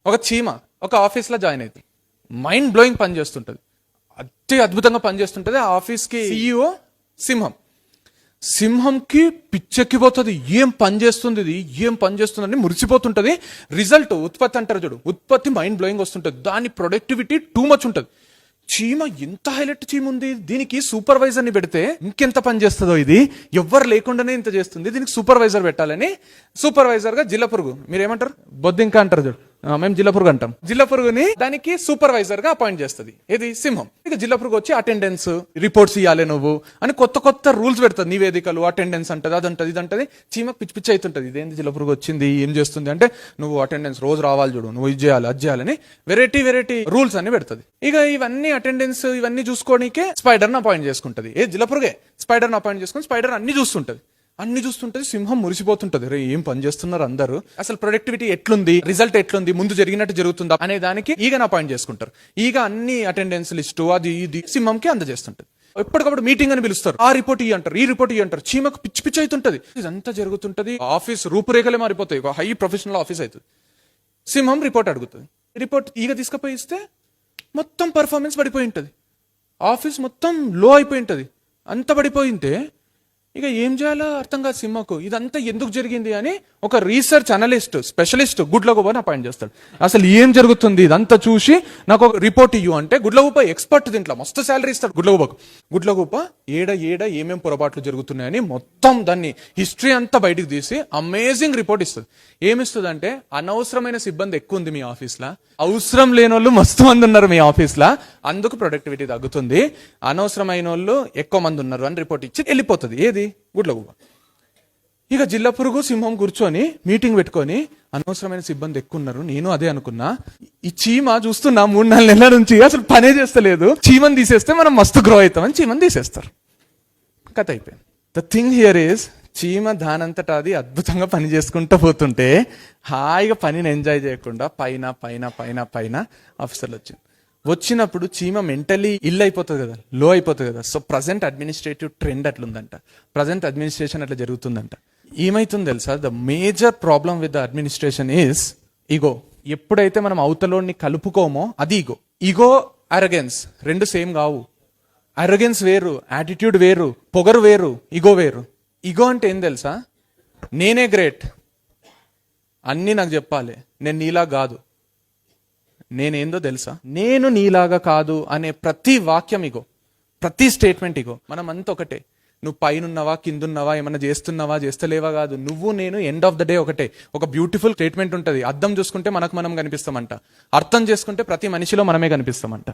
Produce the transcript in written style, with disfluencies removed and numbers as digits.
ఒక చీమ ఒక ఆఫీస్లో జాయిన్ అవుతుంది, మైండ్ బ్లోయింగ్ పని చేస్తుంటుంది, అతి అద్భుతంగా పనిచేస్తుంటుంది. ఆ ఆఫీస్కి CEO సింహం. సింహంకి పిచ్చెక్కిపోతుంది, ఏం పని చేస్తుంది ఇది, ఏం పని చేస్తుందని మురిసిపోతుంటుంది. రిజల్ట్ ఉత్పత్తి అంటారు చూడు, ఉత్పత్తి మైండ్ బ్లోయింగ్ వస్తుంటుంది, దాని ప్రొడక్టివిటీ టూ మచ్ ఉంటుంది. చీమ ఎంత హైలైట్ చీమ ఉంది, దీనికి సూపర్వైజర్ని పెడితే ఇంకెంత పని చేస్తుందో, ఇది ఎవ్వరు లేకుండానే ఇంత చేస్తుంది, దీనికి సూపర్వైజర్ పెట్టాలని సూపర్వైజర్గా జిల్ల పురుగు, మీరేమంటారు బొద్దింక అంటారు చూడు, మేము జిల్ల పురుగు అంటాం. జిల్ల పురుగుని దానికి సూపర్వైజర్ గా అపాయింట్ చేస్తుంది ఏది సింహం. ఇక జిల్ల పురుగు వచ్చి అటెండెన్స్ రిపోర్ట్స్ ఇవ్వాలి నువ్వు అని కొత్త కొత్త రూల్స్ పెడుతుంది, నివేదికలు అటెండెన్స్ అంటది, అదంటది ఇదంటది. చీమ పిచ్చి పిచ్చి అవుతుంటది, ఇదేంది జిల్ల పురుగు వచ్చింది ఏం చేస్తుంది అంటే, నువ్వు అటెండెన్స్ రోజు రావాలి చూడు, నువ్వు ఇది చేయాలి అది చేయాలని వెరైటీ రూల్స్ అన్ని పెడుతుంది. ఇక ఇవన్నీ అటెండెన్స్ ఇవన్నీ చూసుకోనికే స్పైడర్ ని అపాయింట్ చేసుకుంటది. ఏ జిల్ల పురుగే స్పైడర్ ని అపాయింట్ చేసుకుని స్పైడర్ అన్ని చూస్తుంటది. సింహం మురిసిపోతుంటది, రే ఏం పని చేస్తున్నారు అందరూ, అసలు ప్రొడక్టివిటీ ఎట్లుంది, రిజల్ట్ ఎట్లుంది, ముందు జరిగినట్టు జరుగుతుందా అనే దానికి ఈగను అపాయింట్ చేసుకుంటారు. ఈగ అన్ని అటెండెన్స్ లిస్టు అది ఇది సింహంకి అందజేస్తుంటది. ఎప్పటికప్పుడు మీటింగ్ అని పిలుస్తారు, ఆ రిపోర్ట్ ఇయ్యి అంటారు, ఈ రిపోర్ట్ ఇయ్యి అంటారు. చీమకు పిచ్చి పిచ్చి అవుతుంటది, ఇదంతా జరుగుతుంటది. ఆఫీస్ రూపురేఖలే మారిపోతాయి, ఒక హై ప్రొఫెషనల్ ఆఫీస్ అవుతుంది. సింహం రిపోర్ట్ అడుగుతుంది, రిపోర్ట్ ఈగ తీసుకుపోయి ఇస్తే మొత్తం పర్ఫార్మెన్స్ పడిపోయి ఉంటుంది, ఆఫీస్ మొత్తం లో అయిపోయి ఉంటుంది. అంత పడిపోయింటే ఇక ఏం చేయాలో అర్థం కాదు సింహకు, ఇదంతా ఎందుకు జరిగింది అని ఒక రీసెర్చ్ అనలిస్ట్ స్పెషలిస్ట్ గుడ్లగూబని అపాయింట్ చేస్తాడు. అసలు ఏం జరుగుతుంది ఇదంతా చూసి నాకు ఒక రిపోర్ట్ ఇయ్యు అంటే, గుడ్లగూబ ఎక్స్పర్ట్, దీంట్లో మస్తు శాలరీ ఇస్తాడు గుడ్లగూబకు. గుడ్లగూబ ఏడ ఏమేం పొరపాట్లు జరుగుతున్నాయని మొత్తం దాన్ని హిస్టరీ అంతా బయటకు తీసి అమేజింగ్ రిపోర్ట్ ఇస్తుంది. ఏమిస్తుంది అంటే, అనవసరమైన సిబ్బంది ఎక్కువ ఉంది మీ ఆఫీస్లో, అవసరం లేని వాళ్ళు మస్తు మంది ఉన్నారు మీ ఆఫీస్లో, అందుకు ప్రొడక్టివిటీ తగ్గుతుంది, అనవసరమైన వాళ్ళు ఎక్కువ మంది ఉన్నారు అని రిపోర్ట్ ఇచ్చి వెళ్ళిపోతుంది. ఏది గుడ్లగూబ. ఇక జిల్ల పురుగు సింహం కూర్చొని మీటింగ్ పెట్టుకొని, అనవసరమైన సిబ్బంది ఎక్కువ ఉన్నారు, నేను అదే అనుకున్నా, ఈ చీమ చూస్తున్నా 3-4 నెలల నుంచి అసలు పనే చేస్తలేదు, చీమని తీసేస్తే మనం మస్తు గ్రో అవుతామని చీమని తీసేస్తారు. కథ అయిపోయింది. ద థింగ్ హియర్ ఈస్, చీమ దానంతటా అది అద్భుతంగా పని చేసుకుంటూ పోతుంటే హాయిగా పనిని ఎంజాయ్ చేయకుండా పైన ఆఫీసర్లు వచ్చినప్పుడు చీమ మెంటలీ ఇల్ అయిపోతుంది కదా, లో అయిపోతుంది కదా. సో ప్రజెంట్ అడ్మినిస్ట్రేటివ్ ట్రెండ్ అట్లుందంట, ప్రజెంట్ అడ్మినిస్ట్రేషన్ అట్లా జరుగుతుందంట. ఏమైతుంది తెలుసా, the major problem with the administration is ego. ఎప్పుడైతే మనం అవతలోని కలుపుకోమో అది ఈగో. ఈగో అరగెన్స్ రెండు సేమ్ కావు. అరగెన్స్ వేరు, యాటిట్యూడ్ వేరు, పొగరు వేరు, ఈగో వేరు. ఈగో అంటే ఏం తెలుసా, నేనే గ్రేట్, అన్నీ నాకు చెప్పాలి, నేను నీలా కాదు, నేనేందో తెలుసా, నేను నీలాగా కాదు అనే ప్రతి వాక్యం ఇగో, ప్రతి స్టేట్మెంట్ ఇగో. మనం అంతా ఒకటే, నువ్వు పైనున్నావా కిందున్నావా ఏమన్నా చేస్తున్నావా చేస్తలేవా కాదు, నువ్వు నేను ఎండ్ ఆఫ్ ద డే ఒకటే. ఒక బ్యూటిఫుల్ స్టేట్మెంట్ ఉంటుంది, అర్థం చూసుకుంటే మనకు మనం కనిపిస్తామంట, అర్థం చేసుకుంటే ప్రతి మనిషిలో మనమే కనిపిస్తామంట.